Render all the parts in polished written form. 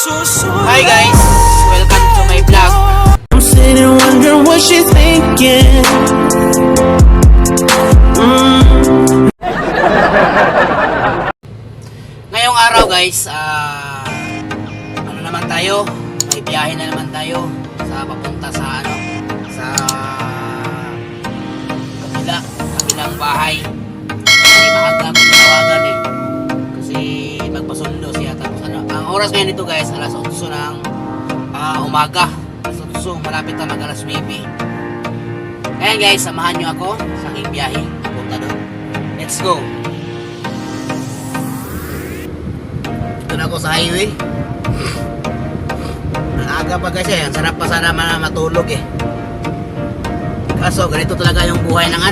Hi guys, welcome to my vlog. I'm sitting wondering what she's thinking. Ngayong araw guys, ano naman tayo? May biyahe na naman tayo sa papunta sa kabilang bahay. Kasi maaga ko tinawagan eh. Kasi magpasundo siya. Tapos ang oras ngayon nito guys, alas 8 ng umaga. Alas 8, malapit na mag alas 9. Kaya guys, samahan nyo ako sa aking biyahe papunta doon. Let's go! Ito na ako sa highway. Ang aga pa kasi, ang sarap pa sana matulog eh. Kaso ganito talaga yung buhay ng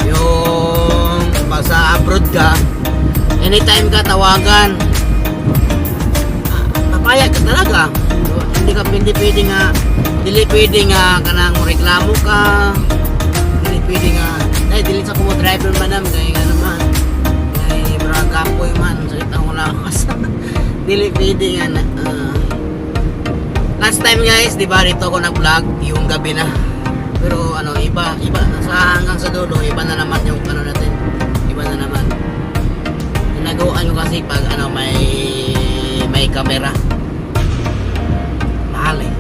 yung pag sa abroad ka, anytime ka tawagan, papayag ka talaga. Hindi pwede nga kanang reklamo ka. Hindi pwede nga dili sa kumo driver manam kay nga naman kay braga po man sakit ang lakas. Dili pwede nga last time guys, di ba rito ako nag-vlog yung gabi na. Pero iba sa hanggang sa dulo, iba na naman yung natin. Iba na naman. Ginagawa nyo kasi pag may camera. Mahal eh.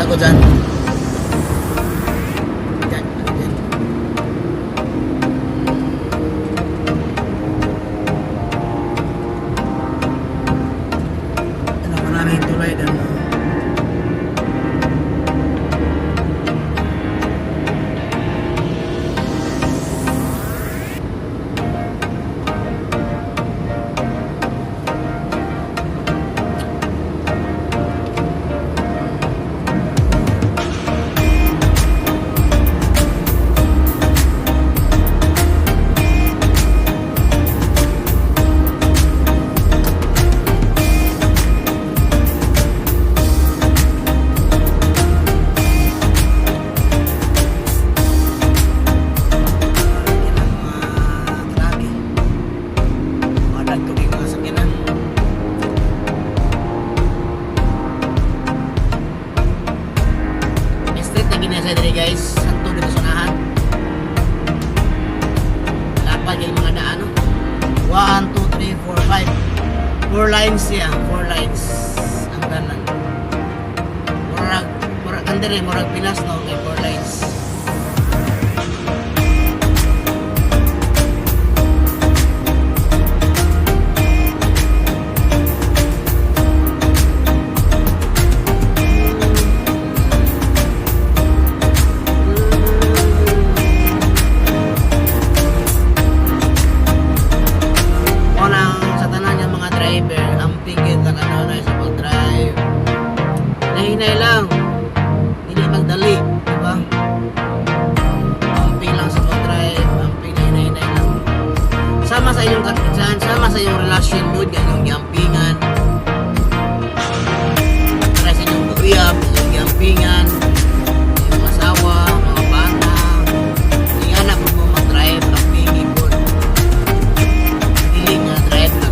Ako dyan. Maraming tulay dyan. Guys, santo dito sa nahan. Dapat yung mga daan 1, 2, 3, 4, 5 4 lines siya, 4 lines ang danan. Murag andere, murag Pinas no, kay 4 lines. Hinay lang, hindi magdali, diba? Amping lang sa pag-drive, amping na hinay lang. Sama sa inyong relasyon mood, yung yampingan. Para sa inyong buyab, yung yampingan, yung asawa, mga bata, yung anak mo mag-drive, amping, ipon. Hindi nga drive na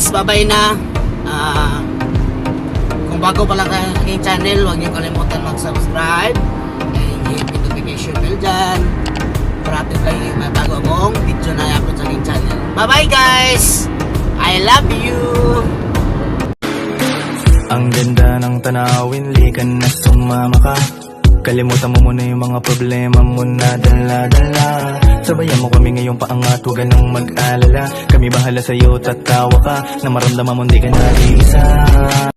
guys, bye-bye na. Kung bago pa lang kayo sa aking channel, huwag niyo kalimutan mag-subscribe and hit notification bell dyan para update kayo may bago akong video na i-upload sa aking channel. Bye-bye guys! I love you! Ang ganda ng tanawin, lika na sumama ka. Kalimutan mo muna yung mga problema mo na dala-dala. Sabayan mo kami ngayong paangat, huwag ka nang mag-alala. Kami bahala sa'yo, tatawa ka na maramdaman mo hindi ka nag-iisa.